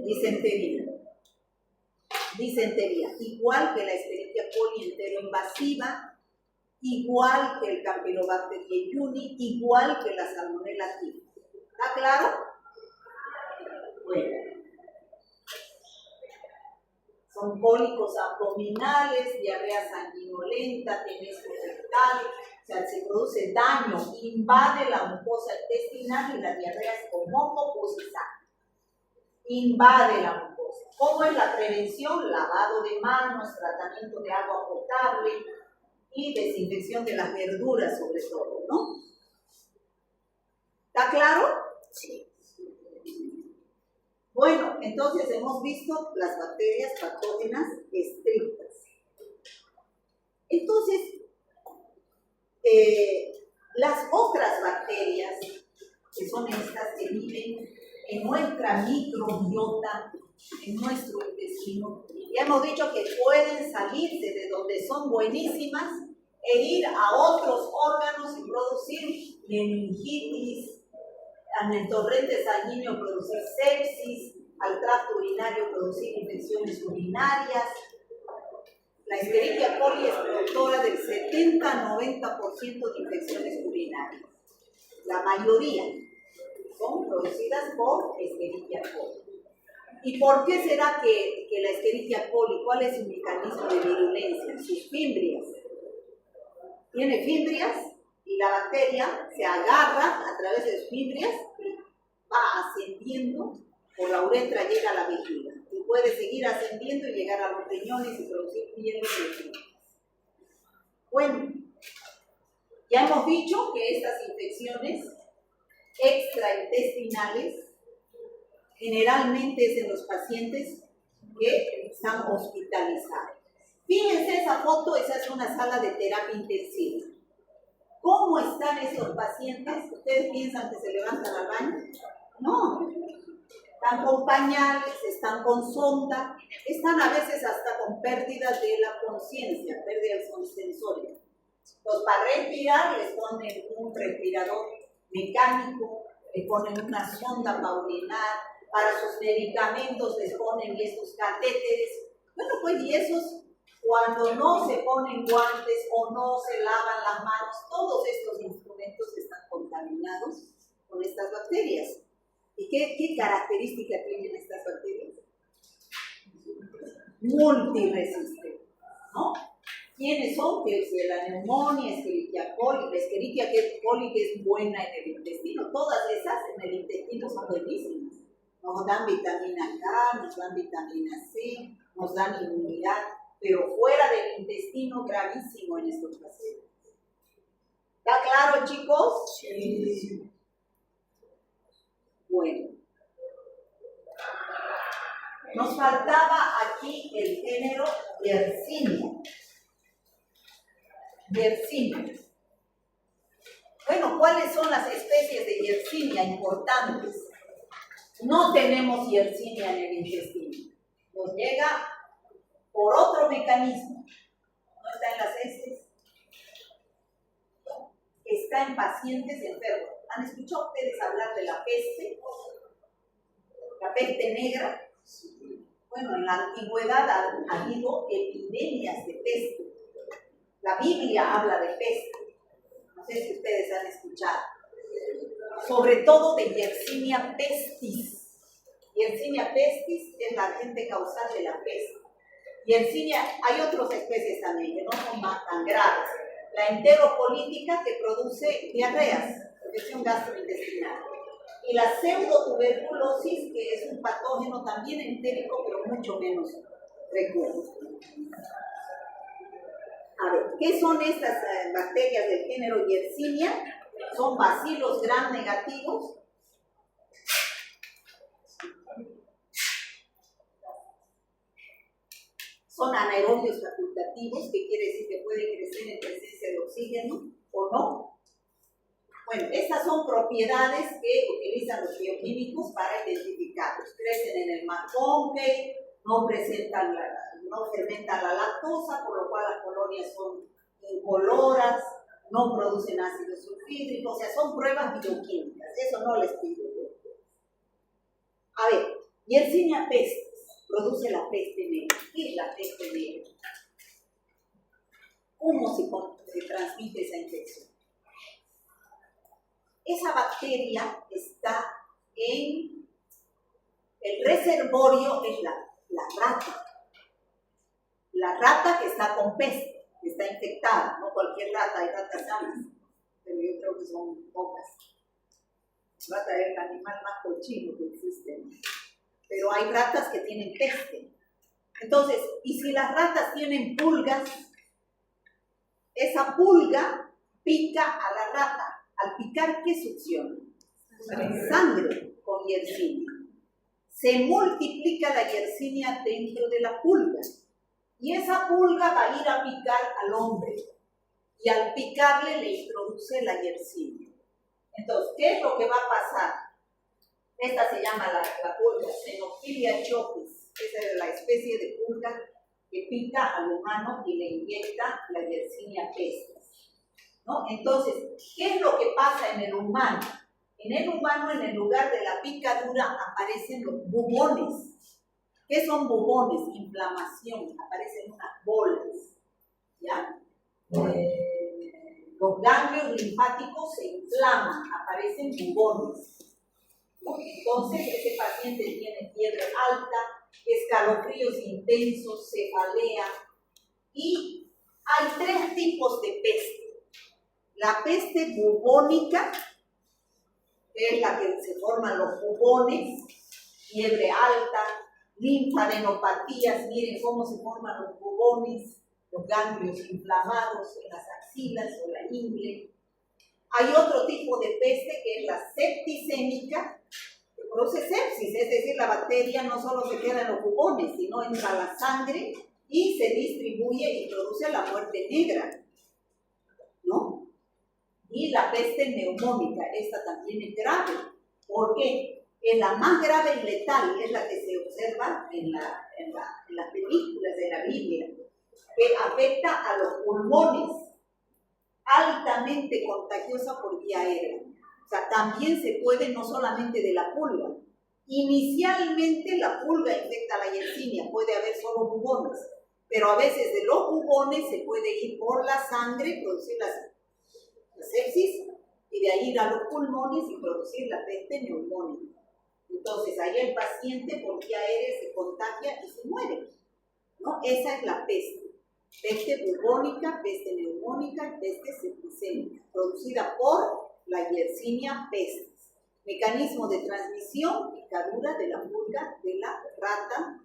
Disentería. Disentería. Igual que la Escherichia coli enteroinvasiva, igual que el Campylobacter jejuni, igual que la Salmonella tifi. ¿Está claro? Bueno. Son cólicos abdominales, diarrea sanguinolenta, tenesco rectal, o sea, se produce daño, invade la mucosa intestinal y la diarrea es con moco, pus y sangre. Invade la mucosa. ¿Cómo es la prevención? Lavado de manos, tratamiento de agua potable y desinfección de las verduras sobre todo, ¿no? ¿Está claro? Sí. Bueno, entonces hemos visto las bacterias patógenas estrictas. Entonces, las otras bacterias, que son estas que viven en nuestra microbiota, en nuestro intestino. Ya hemos dicho que pueden salirse de donde son buenísimas e ir a otros órganos y producir meningitis, en el torrente sanguíneo producir sepsis, al tracto urinario producir infecciones urinarias. La Escherichia coli es productora del 70-90% de infecciones urinarias. La mayoría son producidas por Escherichia coli. ¿Y por qué será que la Escherichia coli, cuál es su mecanismo de virulencia? Sus fimbrias. Tiene fimbrias y la bacteria se agarra a través de sus fimbrias y va ascendiendo por la uretra, llega a la vejiga. Y puede seguir ascendiendo y llegar a los riñones y producir piel y Bueno, ya hemos dicho que estas infecciones extraintestinales generalmente es en los pacientes que están hospitalizados. Fíjense esa foto, esa es una sala de terapia intensiva. ¿Cómo están estos pacientes? ¿Ustedes piensan que se levantan al baño? No. Están con pañales, están con sonda, están a veces hasta con pérdida de la conciencia, pérdida del sensorio. Entonces, para respirar les ponen un respirador mecánico, le ponen una sonda para orinar, para sus medicamentos les ponen estos catéteres. Bueno, pues y esos, cuando no se ponen guantes o no se lavan las manos, todos estos instrumentos están contaminados con estas bacterias. ¿Y qué característica tienen estas bacterias? Multiresistentes, ¿no? ¿Quiénes son? Que es la neumonía, Escherichia coli, la Escherichia coli que es buena en el intestino. Todas esas en el intestino son buenísimas. Nos dan vitamina K, nos dan vitamina C, nos dan inmunidad, pero fuera del intestino gravísimo en estos pacientes. ¿Está claro, chicos? Sí. Bueno, nos faltaba aquí el género Yersinia. Yersinia. Bueno, ¿cuáles son las especies de Yersinia importantes? No tenemos Yersinia en el intestino. Nos llega por otro mecanismo. No está en las heces. Está en pacientes enfermos. ¿Han escuchado ustedes hablar de la peste? La peste negra. Bueno, en la antigüedad ha habido epidemias de peste. La Biblia habla de peste. No sé si ustedes han escuchado. Sobre todo de Yersinia pestis. Yersinia pestis es la agente causal de la peste. Yersinia, hay otras especies también que no son tan graves. La enterocolítica que produce diarreas, infección gastrointestinal. Y la pseudotuberculosis, que es un patógeno también entérico, pero mucho menos recurrente. A ver, ¿qué son estas bacterias del género Yersinia? Son bacilos gram negativos. Son anaerobios facultativos, que quiere decir que pueden crecer en presencia de oxígeno o no. Bueno, estas son propiedades que utilizan los bioquímicos para identificarlos. Crecen en el McConkey, no fermentan la lactosa, por lo cual las colonias son incoloras, no producen ácido sulfídrico, o sea, son pruebas bioquímicas, eso no les pido yo. A ver, Yersinia pestis produce la peste negra. ¿Qué es la peste negra? ¿Cómo se transmite esa infección? Esa bacteria está en el reservorio, es la rata. La rata que está con peste, que está infectada, no cualquier rata, hay ratas sanas, pero yo creo que son pocas. Rata es el animal más cochino que existe, ¿no? Pero hay ratas que tienen peste. Entonces, y si las ratas tienen pulgas, esa pulga pica a la rata. Al picar, ¿qué succiona? Sangre con Yersinia. Se multiplica la Yersinia dentro de la pulga. Y esa pulga va a ir a picar al hombre. Y al picarle le introduce la Yersinia. Entonces, ¿qué es lo que va a pasar? Esta se llama la pulga Xenophila chopis. Esa es la especie de pulga que pica al humano y le inyecta la Yersinia pestis, ¿no? Entonces, ¿qué es lo que pasa en el humano? En el humano, en el lugar de la picadura, aparecen los bubones. ¿Qué son bubones? Inflamación, aparecen unas bolas, ¿ya? Los ganglios linfáticos se inflaman, aparecen bubones. Entonces, ese paciente tiene fiebre alta, escalofríos intensos, cefalea, y hay 3 tipos de peste. La peste bubónica, que es la que se forman los bubones, fiebre alta, linfadenopatías, miren cómo se forman los bubones, los ganglios inflamados en las axilas o la ingle. Hay otro tipo de peste que es la septicémica, que produce sepsis, es decir, la bacteria no solo se queda en los bubones, sino entra a la sangre y se distribuye y produce la muerte negra, ¿no? Y la peste neumónica, esta también es grave. ¿Por qué? Es la más grave y letal, y es la que se observa en las películas de la Biblia, que afecta a los pulmones, altamente contagiosa por vía aérea. O sea, también se puede no solamente de la pulga. Inicialmente la pulga infecta la Yersinia, puede haber solo bubones, pero a veces de los bubones se puede ir por la sangre, producir la sepsis, y de ahí ir a los pulmones y producir la peste neumónica. Entonces ahí el paciente por vía aérea se contagia y se muere, ¿no? Esa es la peste. Peste bubónica, peste neumónica, peste septicémica, producida por la Yersinia pestis. Mecanismo de transmisión, picadura de la pulga de la rata,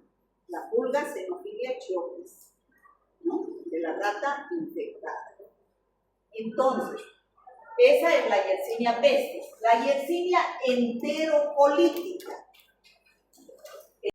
la pulga Xenophila chopis, ¿no? De la rata infectada. Entonces, esa es la Yersinia pestis. La Yersinia enterocolítica.